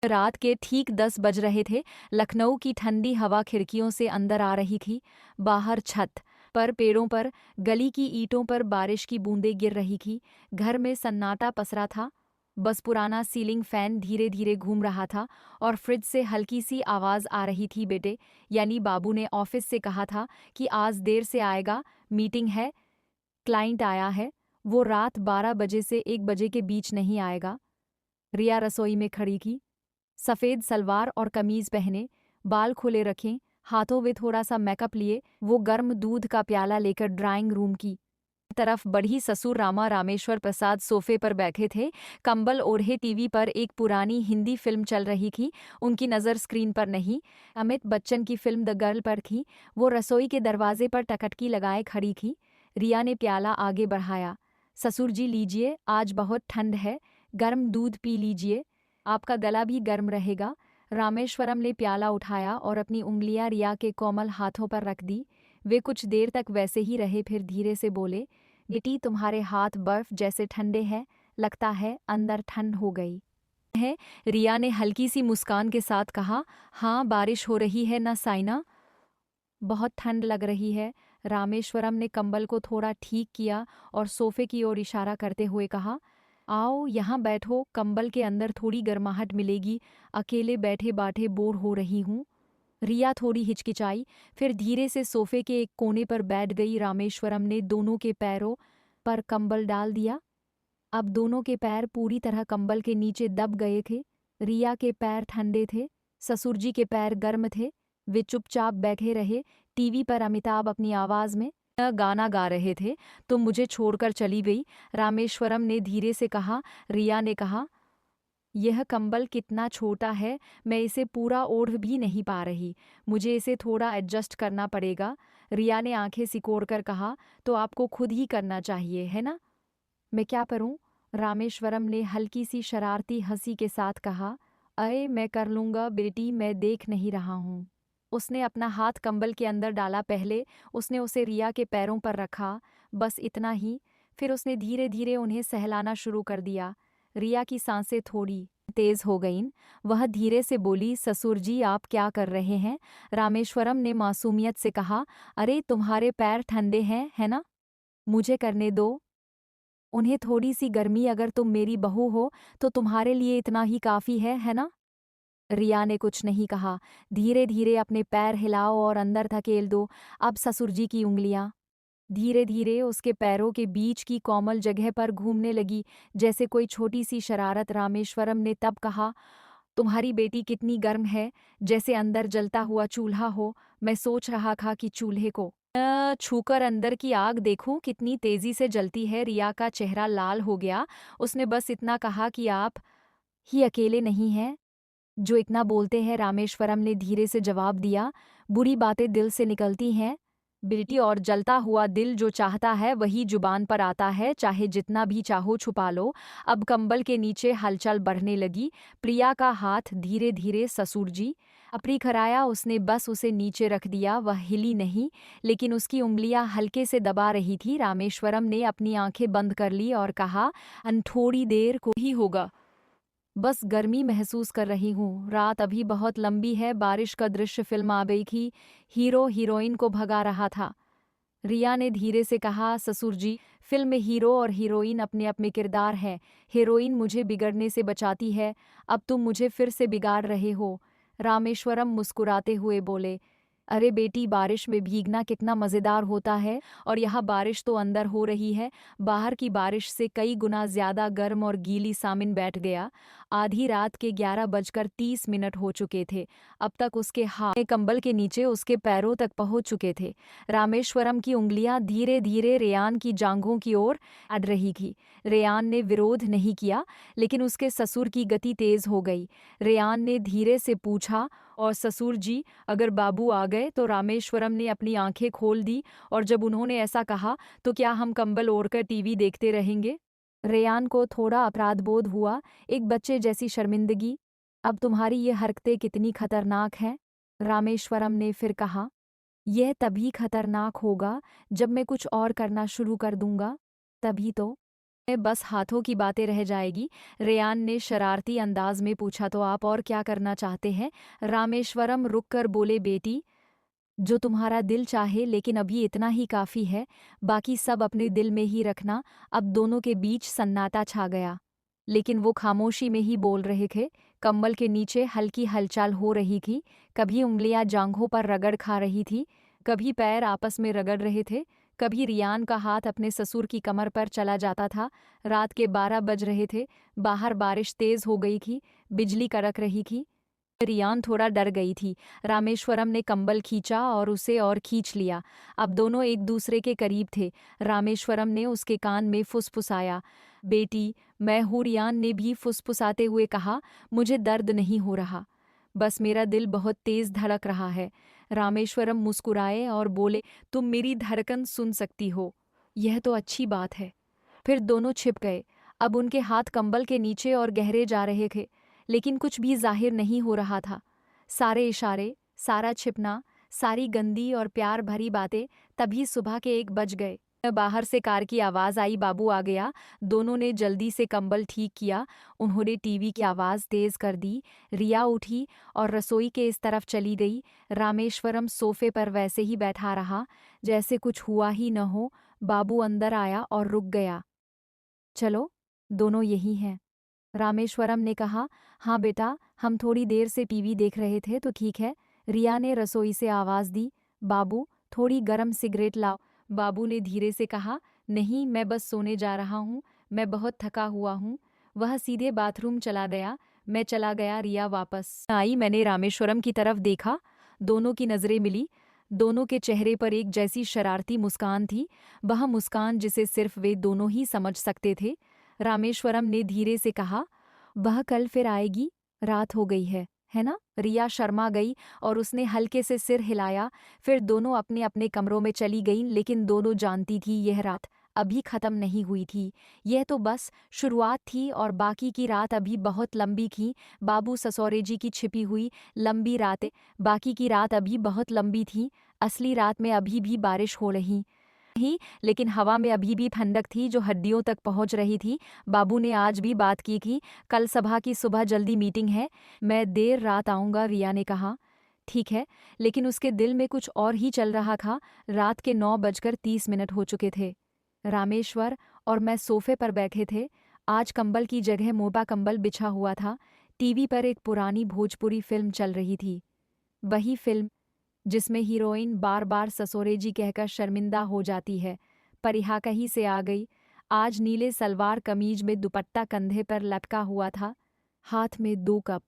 रात के ठीक 10 बज रहे थे। लखनऊ की ठंडी हवा खिड़कियों से अंदर आ रही थी। बाहर छत पर, पेड़ों पर, गली की ईंटों पर बारिश की बूंदें गिर रही थी। घर में सन्नाटा पसरा था। बस पुराना सीलिंग फैन धीरे धीरे घूम रहा था और फ्रिज से हल्की सी आवाज़ आ रही थी, बेटे, यानी बाबू ने ऑफिस से कहा था कि आज देर से आएगा, मीटिंग है, क्लाइंट आया है, वो रात 12 बजे से 1 बजे के बीच नहीं आएगा। रिया रसोई में खड़ी थी, सफ़ेद सलवार और कमीज पहने, बाल खुले रखें, हाथों में थोड़ा सा मेकअप लिए वो गर्म दूध का प्याला लेकर ड्राइंग रूम की तरफ बढ़ी। ससुर रामा रामेश्वर प्रसाद सोफे पर बैठे थे, कंबल ओढ़े। टीवी पर एक पुरानी हिंदी फिल्म चल रही थी। उनकी नज़र स्क्रीन पर नहीं, अमित बच्चन की फिल्म द गर्ल पर थी। वो रसोई के दरवाजे पर टकटकी लगाए खड़ी थी। रिया ने प्याला आगे बढ़ाया। ससुर जी लीजिए, आज बहुत ठंड है, गर्म दूध पी लीजिए, आपका गला भी गर्म रहेगा। रामेश्वरम ने प्याला उठाया और अपनी उंगलियां रिया के कोमल हाथों पर रख दी। वे कुछ देर तक वैसे ही रहे, फिर धीरे से बोले, बेटी तुम्हारे हाथ बर्फ जैसे ठंडे हैं, लगता है अंदर ठंड हो गई है। रिया ने हल्की सी मुस्कान के साथ कहा, हाँ बारिश हो रही है ना साइना, बहुत ठंड लग रही है। रामेश्वरम ने कंबल को थोड़ा ठीक किया और सोफे की ओर इशारा करते हुए कहा, आओ यहाँ बैठो, कंबल के अंदर थोड़ी गर्माहट मिलेगी, अकेले बैठे बैठे बोर हो रही हूँ। रिया थोड़ी हिचकिचाई, फिर धीरे से सोफे के एक कोने पर बैठ गई। रामेश्वरम ने दोनों के पैरों पर कंबल डाल दिया। अब दोनों के पैर पूरी तरह कंबल के नीचे दब गए थे। रिया के पैर ठंडे थे, ससुर जी के पैर गर्म थे। वे चुपचाप बैठे रहे। टीवी पर अमिताभ अपनी आवाज में गाना गा रहे थे। तुम मुझे छोड़कर चली गई, रामेश्वरम ने धीरे से कहा। रिया ने कहा, यह कंबल कितना छोटा है, मैं इसे पूरा ओढ़ भी नहीं पा रही, मुझे इसे थोड़ा एडजस्ट करना पड़ेगा। रिया ने आंखें सिकोड़कर कहा, तो आपको खुद ही करना चाहिए, है ना? मैं क्या करूं? रामेश्वरम ने हल्की सी शरारती हंसी के साथ कहा, अरे मैं कर लूंगा बेटी, मैं देख नहीं रहा हूं। उसने अपना हाथ कंबल के अंदर डाला। पहले उसने उसे रिया के पैरों पर रखा, बस इतना ही। फिर उसने धीरे धीरे उन्हें सहलाना शुरू कर दिया। रिया की सांसें थोड़ी तेज हो गईं। वह धीरे से बोली, ससुर जी आप क्या कर रहे हैं? रामेश्वरम ने मासूमियत से कहा, अरे तुम्हारे पैर ठंडे हैं, है ना? मुझे करने दो, उन्हें थोड़ी सी गर्मी, अगर तुम मेरी बहू हो तो तुम्हारे लिए इतना ही काफ़ी है ना? रिया ने कुछ नहीं कहा। धीरे धीरे अपने पैर हिलाओ और अंदर धकेल दो। अब ससुर जी की उंगलियां धीरे धीरे उसके पैरों के बीच की कोमल जगह पर घूमने लगी, जैसे कोई छोटी सी शरारत। रामेश्वरम ने तब कहा, तुम्हारी बेटी कितनी गर्म है, जैसे अंदर जलता हुआ चूल्हा हो। मैं सोच रहा था कि चूल्हे को छूकर अंदर की आग देखूं, कितनी तेजी से जलती है। रिया का चेहरा लाल हो गया। उसने बस इतना कहा कि आप ही अकेले नहीं हैं जो इतना बोलते हैं। रामेश्वरम ने धीरे से जवाब दिया, बुरी बातें दिल से निकलती हैं बेटी, और जलता हुआ दिल जो चाहता है वही जुबान पर आता है, चाहे जितना भी चाहो छुपा लो। अब कंबल के नीचे हलचल बढ़ने लगी। प्रिया का हाथ धीरे धीरे ससुर जी अपनी खराया, उसने बस उसे नीचे रख दिया। वह हिली नहीं, लेकिन उसकी उंगलियां हल्के से दबा रही थी। रामेश्वरम ने अपनी आंखें बंद कर ली और कहा, अन थोड़ी देर को ही होगा, बस गर्मी महसूस कर रही हूँ। रात अभी बहुत लंबी है। बारिश का दृश्य फिल्म आ गई थी, हीरो हीरोइन को भगा रहा था। रिया ने धीरे से कहा, ससुर जी फिल्म में हीरो और हीरोइन अपने अपने किरदार हैं। हीरोइन मुझे बिगड़ने से बचाती है, अब तुम मुझे फिर से बिगाड़ रहे हो। रामेश्वरम मुस्कुराते हुए बोले, अरे बेटी, बारिश में भीगना कितना मज़ेदार होता है, और यहाँ बारिश तो अंदर हो रही है, बाहर की बारिश से कई गुना ज़्यादा गर्म और गीली। सामिन बैठ गया। आधी रात के 11:30 हो चुके थे। अब तक उसके हाथ कंबल के नीचे उसके पैरों तक पहुंच चुके थे। रामेश्वरम की उंगलियां धीरे धीरे रेयान की जांघों की ओर अड़ रही थी। रेयान ने विरोध नहीं किया, लेकिन उसके ससुर की गति तेज हो गई। रेयान ने धीरे से पूछा, और ससुर जी अगर बाबू आ गए तो? रामेश्वरम ने अपनी आंखें खोल दी, और जब उन्होंने ऐसा कहा तो क्या हम कंबल ओढ़कर टीवी देखते रहेंगे? रेयान को थोड़ा अपराधबोध हुआ, एक बच्चे जैसी शर्मिंदगी। अब तुम्हारी ये हरकतें कितनी खतरनाक हैं, रामेश्वरम ने फिर कहा। यह तभी खतरनाक होगा जब मैं कुछ और करना शुरू कर दूंगा, तभी तो। बस हाथों की बातें रह जाएगी। रेयान ने शरारती अंदाज में पूछा, तो आप और क्या करना चाहते हैं? रामेश्वरम रुक कर बोले, बेटी, जो तुम्हारा दिल चाहे, लेकिन अभी इतना ही काफ़ी है, बाकी सब अपने दिल में ही रखना। अब दोनों के बीच सन्नाटा छा गया, लेकिन वो खामोशी में ही बोल रहे थे। कंबल के नीचे हल्की हलचल हो रही थी, कभी उंगलियां जांघों पर रगड़ खा रही थी, कभी पैर आपस में रगड़ रहे थे, कभी रियान का हाथ अपने ससुर की कमर पर चला जाता था। रात के 12 बज रहे थे, बाहर बारिश तेज हो गई थी, बिजली कड़क रही थी। रियान थोड़ा डर गई थी। रामेश्वरम ने कंबल खींचा और उसे और खींच लिया। अब दोनों एक दूसरे के करीब थे। रामेश्वरम ने उसके कान में फुसफुसाया, बेटी, मैं हूँ। रियान ने भी फुसफुसाते हुए कहा, मुझे दर्द नहीं हो रहा, बस मेरा दिल बहुत तेज धड़क रहा है। रामेश्वरम मुस्कुराए और बोले, तुम मेरी धड़कन सुन सकती हो, यह तो अच्छी बात है। फिर दोनों छिप गए। अब उनके हाथ कंबल के नीचे और गहरे जा रहे थे, लेकिन कुछ भी जाहिर नहीं हो रहा था। सारे इशारे, सारा छिपना, सारी गंदी और प्यार भरी बातें। तभी सुबह के 1 बज गए। बाहर से कार की आवाज आई, बाबू आ गया। दोनों ने जल्दी से कंबल ठीक किया। उन्होंने टीवी की आवाज तेज कर दी। रिया उठी और रसोई के इस तरफ चली गई। रामेश्वरम सोफे पर वैसे ही बैठा रहा, जैसे कुछ हुआ ही न हो। बाबू अंदर आया और रुक गया। चलो, दोनों यही हैं, रामेश्वरम ने कहा। हाँ बेटा, हम थोड़ी देर से टीवी देख रहे थे तो ठीक है। रिया ने रसोई से आवाज़ दी, बाबू, थोड़ी गरम सिगरेट लाओ। बाबू ने धीरे से कहा, नहीं, मैं बस सोने जा रहा हूँ, मैं बहुत थका हुआ हूँ। वह सीधे बाथरूम चला गया। मैं चला गया। रिया वापस आई। मैंने रामेश्वरम की तरफ देखा। दोनों की नज़रें मिली। दोनों के चेहरे पर एक जैसी शरारती मुस्कान थी, वह मुस्कान जिसे सिर्फ वे दोनों ही समझ सकते थे। रामेश्वरम ने धीरे से कहा, वह कल फिर आएगी, रात हो गई है ना? रिया शर्मा गई और उसने हल्के से सिर हिलाया। फिर दोनों अपने अपने कमरों में चली गईं, लेकिन दोनों जानती थी यह रात अभी खत्म नहीं हुई थी। यह तो बस शुरुआत थी और बाकी की रात अभी बहुत लंबी थी। बाबू ससुरे जी की छिपी हुई लंबी रातें, बाकी की रात अभी बहुत लंबी थी। असली रात में अभी भी बारिश हो रही ही, लेकिन हवा में अभी भी ठंडक थी जो हड्डियों तक पहुंच रही थी। बाबू ने आज भी बात की थी, कल सुबह जल्दी मीटिंग है, मैं देर रात आऊँगा। रिया ने कहा, ठीक है, लेकिन उसके दिल में कुछ और ही चल रहा था। रात के 9:30 हो चुके थे। रामेश्वर और मैं सोफे पर बैठे थे। आज कंबल की जगह मोटा कंबल बिछा हुआ था। टीवी पर एक पुरानी भोजपुरी फिल्म चल रही थी, वही फिल्म जिसमें हीरोइन बार बार ससुरे जी कहकर शर्मिंदा हो जाती है। परिहा कहीं से आ गई। आज नीले सलवार कमीज में दुपट्टा कंधे पर लटका हुआ था, हाथ में 2 कप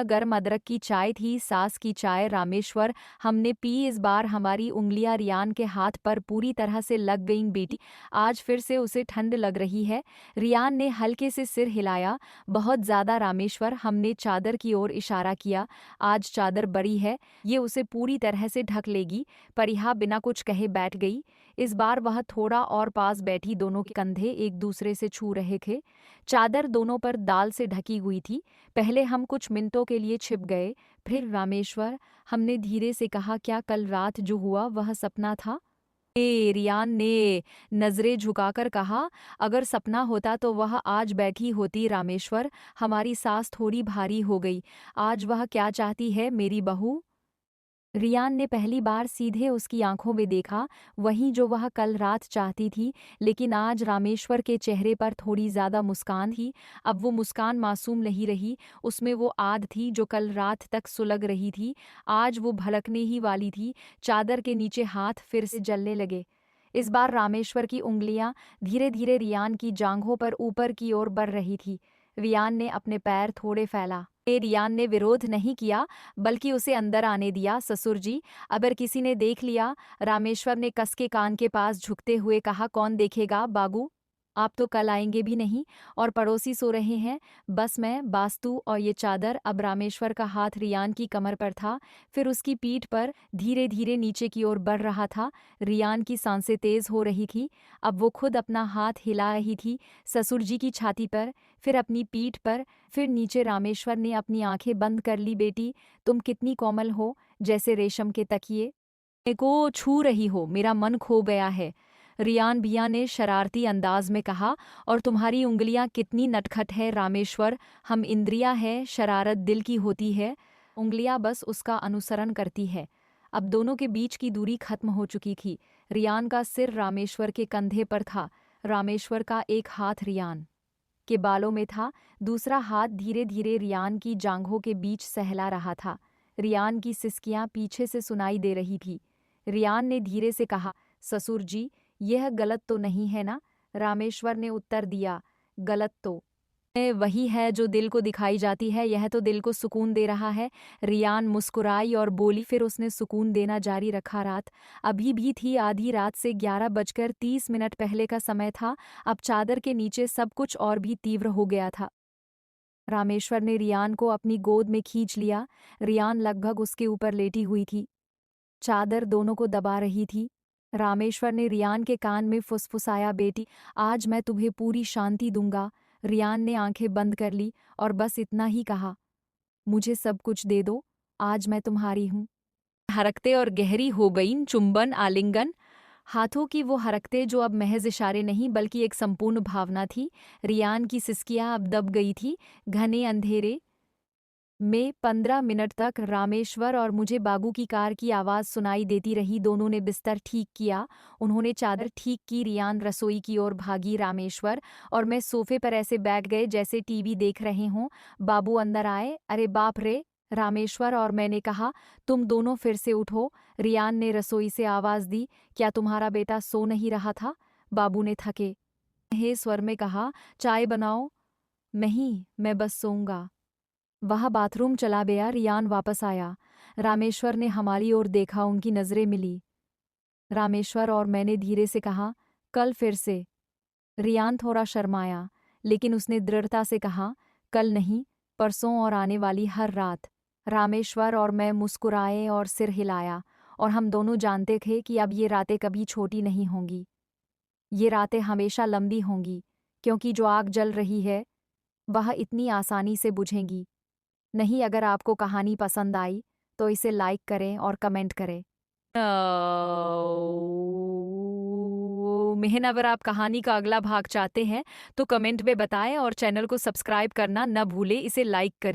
गर्म अदरक की चाय थी, सास की चाय। रामेश्वर, हमने पी। इस बार हमारी उंगलियां रियान के हाथ पर पूरी तरह से लग गईं। बेटी, आज फिर से उसे ठंड लग रही है। रियान ने हल्के से सिर हिलाया, बहुत ज़्यादा। रामेश्वर, हमने चादर की ओर इशारा किया। आज चादर बड़ी है, ये उसे पूरी तरह से ढक लेगी। परिहा बिना कुछ कहे बैठ गई। इस बार वह थोड़ा और पास बैठी। दोनों के कंधे एक दूसरे से छू रहे थे। चादर दोनों पर दाल से ढकी हुई थी। पहले हम कुछ मिनटों के लिए छिप गए। फिर रामेश्वर, हमने धीरे से कहा, क्या कल रात जो हुआ वह सपना था? रियान ने नजरें झुकाकर कहा, अगर सपना होता तो वह आज बैठी होती। रामेश्वर, हमारी सांस थोड़ी भारी हो गई। आज वह क्या चाहती है मेरी बहू? रियान ने पहली बार सीधे उसकी आंखों में देखा, वही जो वह कल रात चाहती थी, लेकिन आज रामेश्वर के चेहरे पर थोड़ी ज़्यादा मुस्कान थी। अब वो मुस्कान मासूम नहीं रही, उसमें वो आग थी जो कल रात तक सुलग रही थी, आज वो भड़कने ही वाली थी। चादर के नीचे हाथ फिर से जलने लगे। इस बार रामेश्वर की उंगलियां धीरे धीरे रियान की जांघों पर ऊपर की ओर बढ़ रही थी। रियान ने अपने पैर थोड़े फैला। रियान ने विरोध नहीं किया, बल्कि उसे अंदर आने दिया। ससुर जी, अगर किसी ने देख लिया? रामेश्वर ने कस के कान के पास झुकते हुए कहा, कौन देखेगा बाबू? आप तो कल आएंगे भी नहीं और पड़ोसी सो रहे हैं, बस मैं, बास्तु और ये चादर। अब रामेश्वर का हाथ रियान की कमर पर था, फिर उसकी पीठ पर, धीरे धीरे नीचे की ओर बढ़ रहा था। रियान की सांसें तेज हो रही थी। अब वो खुद अपना हाथ हिला रही थी, ससुर जी की छाती पर, फिर अपनी पीठ पर, फिर नीचे। रामेश्वर ने अपनी आंखें बंद कर ली। बेटी, तुम कितनी कोमल हो, जैसे रेशम के तकिए। मेरे को छू रही हो, मेरा मन खो गया है। रियान भैया ने शरारती अंदाज में कहा। और तुम्हारी उंगलियां कितनी नटखट है रामेश्वर, हम इंद्रियां है, शरारत दिल की होती है, उंगलियां बस उसका अनुसरण करती है। अब दोनों के बीच की दूरी खत्म हो चुकी थी। रियान का सिर रामेश्वर के कंधे पर था। रामेश्वर का एक हाथ रियान के बालों में था, दूसरा हाथ धीरे धीरे रियान की जांघों के बीच सहला रहा था। रियान की सिसकियां पीछे से सुनाई दे रही थी। रियान ने धीरे से कहा, ससुर जी, यह गलत तो नहीं है ना? रामेश्वर ने उत्तर दिया, गलत तो वही है जो दिल को दिखाई जाती है, यह तो दिल को सुकून दे रहा है। रियान मुस्कुराई और बोली। फिर उसने सुकून देना जारी रखा। रात अभी भी थी आधी रात से 11:30 पहले का समय था। अब चादर के नीचे सब कुछ और भी तीव्र हो गया था। रामेश्वर ने रियान को अपनी गोद में खींच लिया। रियान लगभग उसके ऊपर लेटी हुई थी, चादर दोनों को दबा रही थी। रामेश्वर ने रियान के कान में फुसफुसाया, बेटी, आज मैं तुम्हें पूरी शांति दूंगा। रियान ने आंखें बंद कर ली और बस इतना ही कहा, मुझे सब कुछ दे दो, आज मैं तुम्हारी हूं। हरकते और गहरी हो गईं, चुंबन, आलिंगन, हाथों की वो हरकतें जो अब महज इशारे नहीं बल्कि एक संपूर्ण भावना थी। रियान की सिसकियां अब दब गई थी। घने अंधेरे में 15 मिनट तक रामेश्वर और मुझे बागू की कार की आवाज़ सुनाई देती रही। दोनों ने बिस्तर ठीक किया, उन्होंने चादर ठीक की। रियान रसोई की ओर भागी, रामेश्वर और मैं सोफे पर ऐसे बैठ गए जैसे टीवी देख रहे हों। बाबू अंदर आए। अरे बाप रे, रामेश्वर और मैंने कहा, तुम दोनों फिर से उठो। रियान ने रसोई से आवाज़ दी, क्या तुम्हारा बेटा सो नहीं रहा था? बाबू ने थके हे स्वर में कहा, चाय बनाओ। नहीं, मैं बस सोऊंगा। वह बाथरूम चला गया। रियान वापस आया। रामेश्वर ने हमारी ओर देखा, उनकी नजरें मिली। रामेश्वर और मैंने धीरे से कहा, कल फिर से। रियान थोड़ा शर्माया, लेकिन उसने दृढ़ता से कहा, कल नहीं, परसों और आने वाली हर रात। रामेश्वर और मैं मुस्कुराए और सिर हिलाया, और हम दोनों जानते थे कि अब ये रातें कभी छोटी नहीं होंगी। ये रातें हमेशा लंबी होंगी, क्योंकि जो आग जल रही है वह इतनी आसानी से बुझेगी नहीं। अगर आपको कहानी पसंद आई तो इसे लाइक करें और कमेंट करें। मेहन, अगर आप कहानी का अगला भाग चाहते हैं तो कमेंट में बताएं और चैनल को सब्सक्राइब करना न भूलें। इसे लाइक करें।